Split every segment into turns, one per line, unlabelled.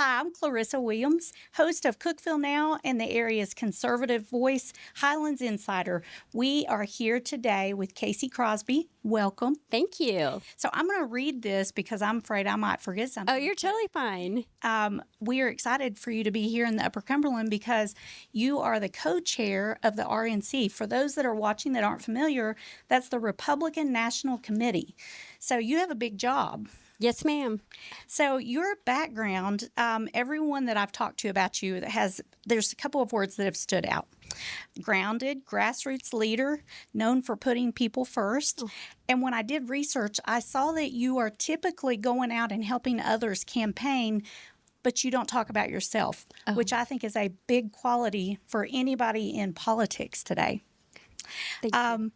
Hi, I'm Clarissa Williams, host of Cookville Now and the area's conservative voice, Highlands Insider. We are here today with Casey Crosbie. Welcome.
Thank you.
So I'm going to read this because I'm afraid I might forget something.
Oh, you're totally fine.
We are excited for you to be here in the Upper Cumberland because you are the co-chair of the RNC. For those that are watching that aren't familiar, that's the Republican National Committee. So you have a big job.
Yes, ma'am.
So your background, everyone that I've talked to about you there's a couple of words that have stood out. Grounded, grassroots leader, known for putting people first. And when I did research, I saw that you are typically going out and helping others campaign, but you don't talk about yourself, which I think is a big quality for anybody in politics today.
Thank you.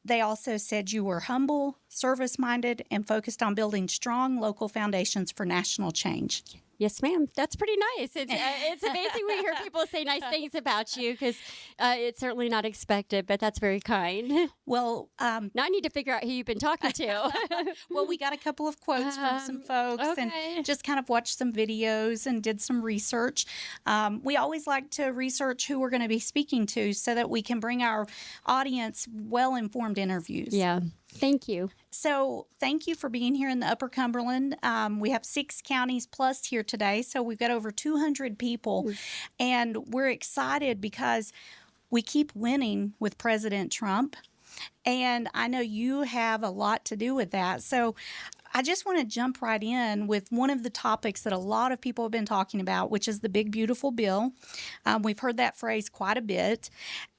They also said you were humble, service-minded, and focused on building strong local foundations for national change.
Yes, ma'am. That's pretty nice. It's amazing when you hear people say nice things about you because it's certainly not expected, but that's very kind.
Well,
now I need to figure out who you've been talking to.
well, we got a couple of quotes from some folks and just kind of watched some videos and did some research. We always like to research who we're going to be speaking to so that we can bring our audience well-informed interviews.
Yeah. Thank you.
So thank you for being here in the Upper Cumberland. We have 6 counties plus here today, so we've got over 200 people. And we're excited because we keep winning with President Trump. And I know you have a lot to do with that. So I just want to jump right in with one of the topics that a lot of people have been talking about, which is the big, beautiful bill. We've heard that phrase quite a bit.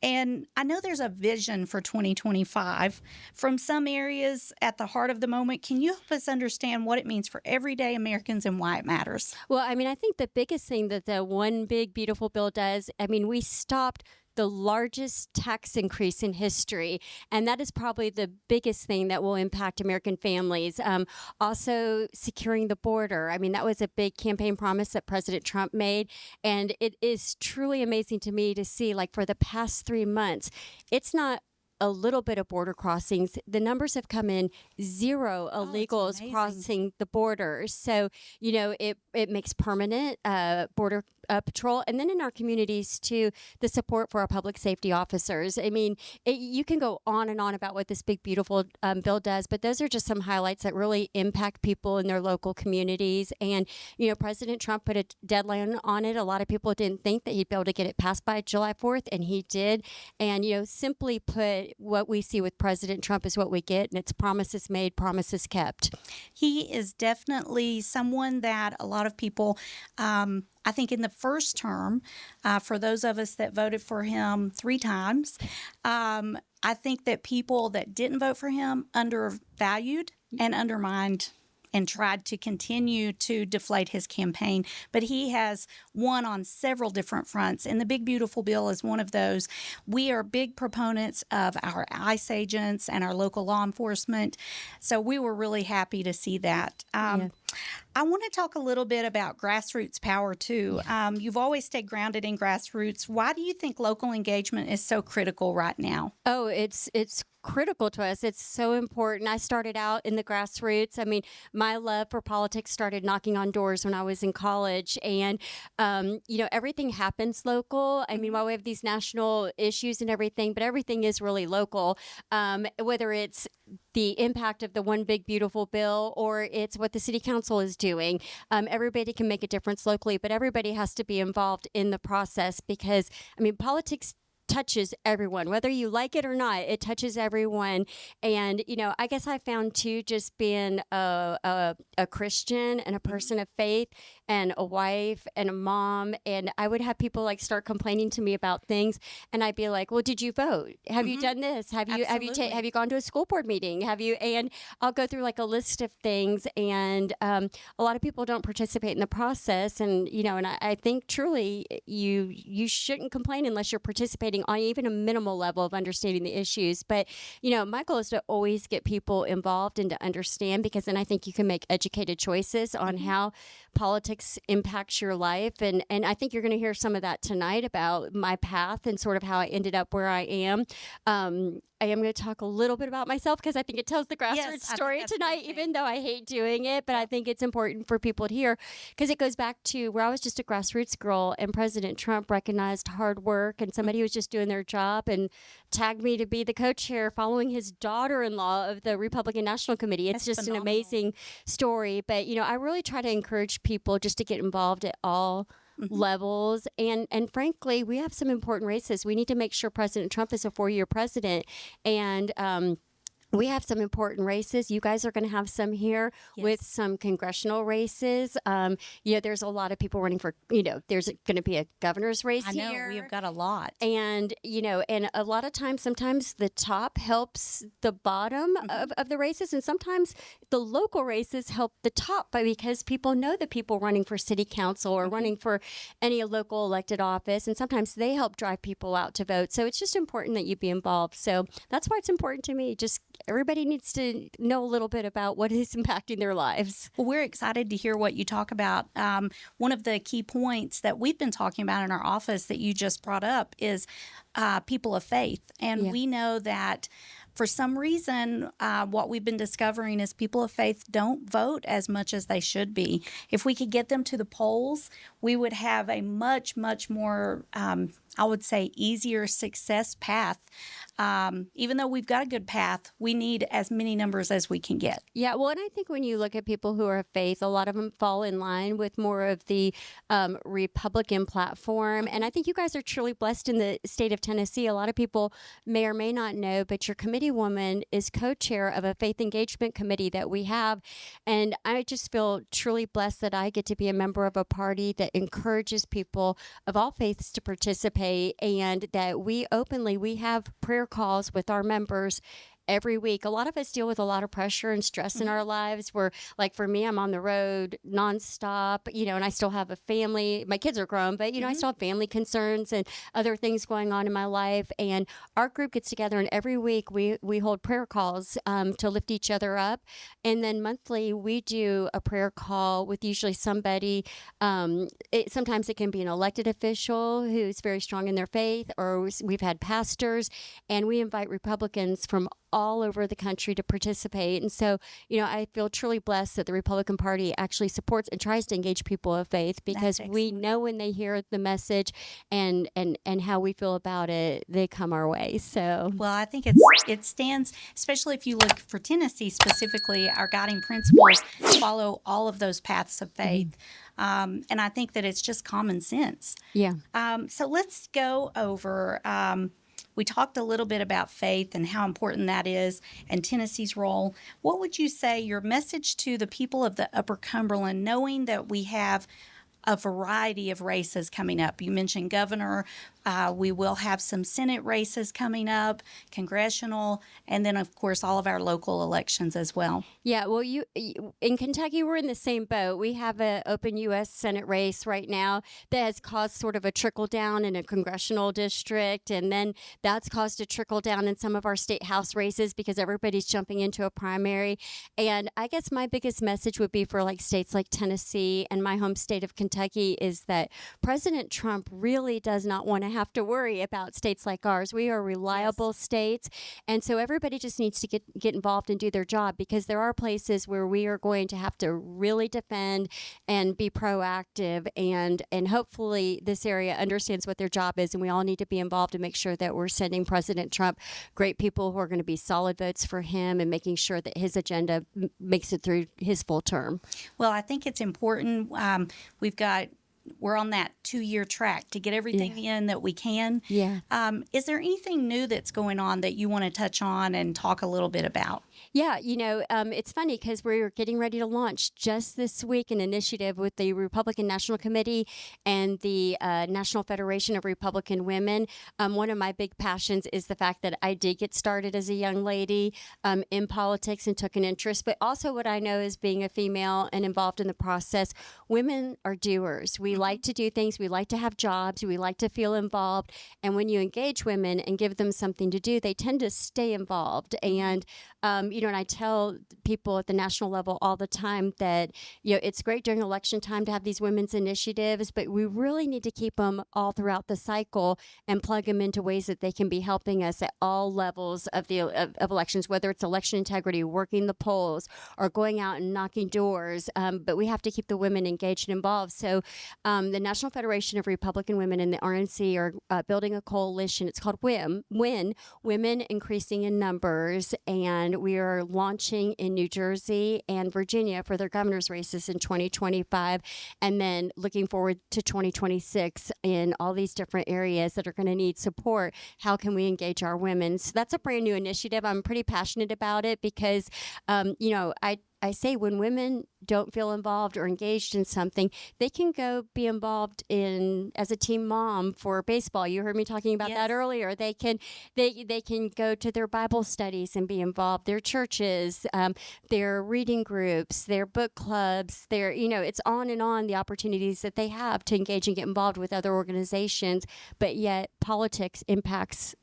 And I know there's a vision for 2025 from some areas at the heart of the moment. Can you help us understand what it means for everyday Americans and why it matters?
Well, I mean, I think the biggest thing that the one big, beautiful bill does, I mean, we stopped the largest tax increase in history. And that is probably the biggest thing that will impact American families. Also, securing the border. I mean, that was a big campaign promise that President Trump made. And it is truly amazing to me to see, like, for the past 3 months, it's not a little bit of border crossings. The numbers have come in 0 illegals crossing the border. So, you know, it makes permanent border patrol. And then in our communities, too, the support for our public safety officers. I mean, you can go on and on about what this big, beautiful bill does, but those are just some highlights that really impact people in their local communities. And, you know, President Trump put a deadline on it. A lot of people didn't think that he'd be able to get it passed by July 4th, and he did. And, you know, simply put, what we see with President Trump is what we get, and it's promises made, promises kept.
He is definitely someone that a lot of people, I think in the first term, for those of us that voted for him 3 times, I think that people that didn't vote for him undervalued and undermined and tried to continue to deflate his campaign. But he has won on several different fronts, and the Big Beautiful Bill is one of those. We are big proponents of our ICE agents and our local law enforcement, so we were really happy to see that. I want to talk a little bit about grassroots power, too. You've always stayed grounded in grassroots. Why do you think local engagement is so critical right now?
Oh, it's critical to us. It's so important. I started out in the grassroots. I mean, my love for politics started knocking on doors when I was in college. And, you know, everything happens local. I mean, while we have these national issues and everything, but everything is really local, whether it's the impact of the one big beautiful bill or it's what the city council is doing. Everybody can make a difference locally, but everybody has to be involved in the process because, I mean, politics touches everyone, whether you like it or not. It touches everyone. And, you know, I guess I found too, just being a Christian and a person of faith and a wife and a mom, and I would have people like start complaining to me about things, and I'd be like, well, did you vote? Have you done this? Have you gone to a school board meeting? And I'll go through like a list of things, and a lot of people don't participate in the process. And, you know, and I think truly you shouldn't complain unless you're participating on even a minimal level of understanding the issues. But, my goal is to always get people involved and to understand, because then I think you can make educated choices on how politics impacts your life. And I think you're going to hear some of that tonight about my path and sort of how I ended up where I am. I am going to talk a little bit about myself because I think it tells the grassroots story tonight, even though I hate doing it. But I think it's important for people to hear because it goes back to where I was just a grassroots girl and President Trump recognized hard work and somebody was just doing their job and tagged me to be the co-chair following his daughter-in-law of the Republican National Committee. It's just phenomenal. An amazing story. But, I really try to encourage people just to get involved at all levels. And frankly, we have some important races. We need to make sure President Trump is a 4-year president. And we have some important races. You guys are going to have some here with some congressional races. There's a lot of people running for, there's going to be a governor's race here.
I know, we've got a lot.
And, and a lot of times, sometimes the top helps the bottom of the races. And sometimes the local races help the top because people know the people running for city council or running for any local elected office. And sometimes they help drive people out to vote. So it's just important that you be involved. So that's why it's important to me. Just everybody needs to know a little bit about what is impacting their lives.
Well, we're excited to hear what you talk about. One of the key points that we've been talking about in our office that you just brought up is people of faith. And we know that for some reason, what we've been discovering is people of faith don't vote as much as they should be. If we could get them to the polls, we would have a much, much more, I would say, easier success path. Even though we've got a good path, we need as many numbers as we can get.
Yeah, well, and I think when you look at people who are of faith, a lot of them fall in line with more of the Republican platform. And I think you guys are truly blessed in the state of Tennessee. A lot of people may or may not know, but your committee woman is co-chair of a faith engagement committee that we have. And I just feel truly blessed that I get to be a member of a party that encourages people of all faiths to participate, and that we have prayer calls with our members every week. A lot of us deal with a lot of pressure and stress in our lives. We're like, for me, I'm on the road nonstop, and I still have a family. My kids are grown, but, I still have family concerns and other things going on in my life. And our group gets together, and every week we hold prayer calls to lift each other up. And then monthly, we do a prayer call with usually somebody. Sometimes it can be an elected official who's very strong in their faith, or we've had pastors, and we invite Republicans from all over the country to participate. And so, I feel truly blessed that the Republican Party actually supports and tries to engage people of faith, because we know when they hear the message and how we feel about it, they come our way. So,
well, I think it stands, especially if you look for Tennessee specifically, our guiding principles follow all of those paths of faith. And I think that it's just common sense.
Yeah.
So let's go over we talked a little bit about faith and how important that is and Tennessee's role. What would you say your message to the people of the Upper Cumberland, knowing that we have a variety of races coming up? You mentioned governor. We will have some Senate races coming up, congressional, and then, of course, all of our local elections as well.
Yeah, well, you in Kentucky, we're in the same boat. We have an open U.S. Senate race right now that has caused sort of a trickle down in a congressional district, and then that's caused a trickle down in some of our state house races because everybody's jumping into a primary. And I guess my biggest message would be for like states like Tennessee and my home state of Kentucky is that President Trump really does not want to have to worry about states like ours. We are reliable states, and so everybody just needs to get involved and do their job, because there are places where we are going to have to really defend and be proactive, and hopefully this area understands what their job is, and we all need to be involved and make sure that we're sending President Trump great people who are going to be solid votes for him and making sure that his agenda makes it through his full term.
Well, I think it's important. We're on that 2-year track to get everything in that we can.
Yeah.
Is there anything new that's going on that you want to touch on and talk a little bit about?
Yeah, it's funny because we're getting ready to launch just this week an initiative with the Republican National Committee and the National Federation of Republican Women. One of my big passions is the fact that I did get started as a young lady in politics and took an interest, but also what I know is being a female and involved in the process, women are doers. We We like to do things. We like to have jobs. We like to feel involved. And when you engage women and give them something to do, they tend to stay involved. And, and I tell people at the national level all the time that, it's great during election time to have these women's initiatives, but we really need to keep them all throughout the cycle and plug them into ways that they can be helping us at all levels of of elections, whether it's election integrity, working the polls, or going out and knocking doors. But we have to keep the women engaged and involved. So the National Federation of Republican Women and the RNC are building a coalition. It's called WIN, Women Increasing in Numbers. And we are launching in New Jersey and Virginia for their governor's races in 2025. And then looking forward to 2026 in all these different areas that are going to need support. How can we engage our women? So that's a brand new initiative. I'm pretty passionate about it because, I say when women don't feel involved or engaged in something, they can go be involved as a team mom for baseball. You heard me talking about that earlier. They can go to their Bible studies and be involved, their churches, their reading groups, their book clubs, it's on and on the opportunities that they have to engage and get involved with other organizations, but yet politics impacts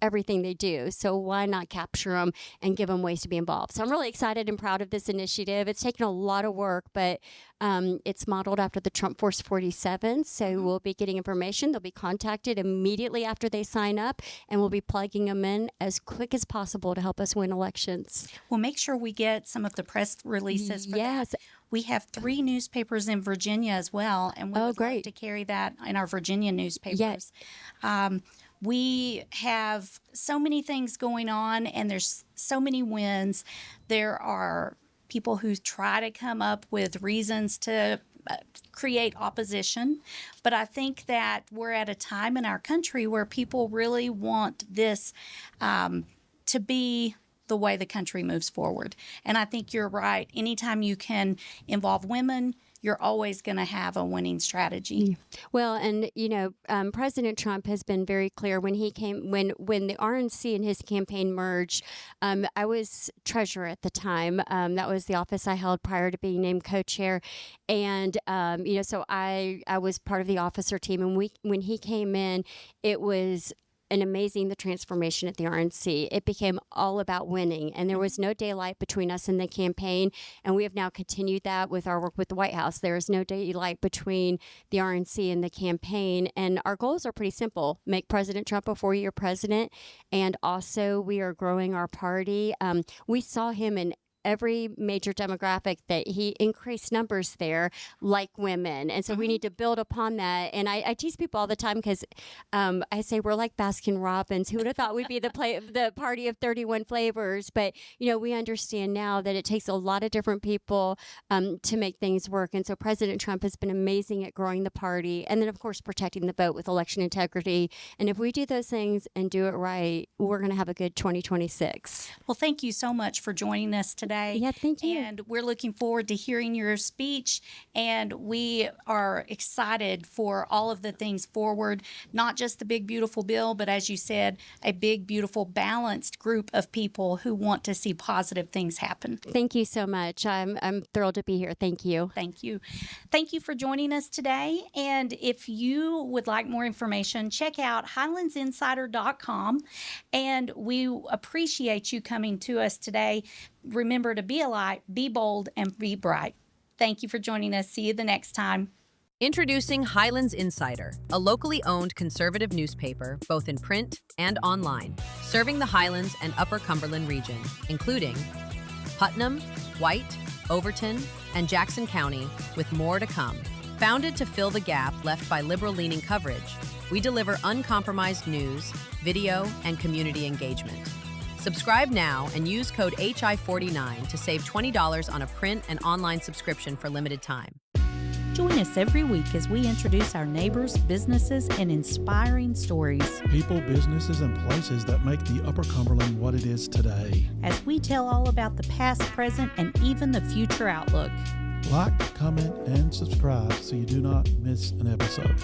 everything they do. So why not capture them and give them ways to be involved? So I'm really excited and proud of this initiative. It's taken a lot of work, but it's modeled after the Trump Force 47. So we'll be getting information. They'll be contacted immediately after they sign up, and we'll be plugging them in as quick as possible to help us win elections.
We'll make sure we get some of the press releases for that. We have 3 newspapers in Virginia as well, and we would like to carry that in our Virginia newspapers. We have so many things going on, and there's so many wins. There are people who try to come up with reasons to create opposition, but I think that we're at a time in our country where people really want this to be the way the country moves forward. And I think you're right. Anytime you can involve women, you're always going to have a winning strategy.
Well, and President Trump has been very clear when he came when the RNC and his campaign merged. I was treasurer at the time. That was the office I held prior to being named co-chair, and so I was part of the officer team. And when he came in, it was the transformation at the RNC. It became all about winning, and there was no daylight between us and the campaign, and we have now continued that with our work with the White House. There is no daylight between the RNC and the campaign, and our goals are pretty simple. Make President Trump a 4-year president, and also we are growing our party. We saw him in every major demographic that he increased numbers there, like women. And so we need to build upon that. And I tease people all the time because I say we're like Baskin Robbins. Who would have thought we'd be the party of 31 flavors? But, we understand now that it takes a lot of different people to make things work. And so President Trump has been amazing at growing the party. And then, of course, protecting the vote with election integrity. And if we do those things and do it right, we're going to have a good 2026.
Well, thank you so much for joining us today.
Yeah, thank you.
And we're looking forward to hearing your speech. And we are excited for all of the things forward, not just the big, beautiful bill, but as you said, a big, beautiful, balanced group of people who want to see positive things happen.
Thank you so much. I'm thrilled to be here. Thank you.
Thank you. Thank you for joining us today. And if you would like more information, check out highlandsinsider.com. And we appreciate you coming to us today. Remember to be a light, be bold, and be bright. Thank you for joining us. See you the next time.
Introducing Highlands Insider, a locally owned conservative newspaper, both in print and online, serving the Highlands and Upper Cumberland region, including Putnam, White, Overton, and Jackson County, with more to come. Founded to fill the gap left by liberal-leaning coverage, we deliver uncompromised news, video, and community engagement. Subscribe now and use code HI49 to save $20 on a print and online subscription for limited time.
Join us every week as we introduce our neighbors, businesses, and inspiring stories.
People, businesses, and places that make the Upper Cumberland what it is today.
As we tell all about the past, present, and even the future outlook.
Like, comment, and subscribe so you do not miss an episode.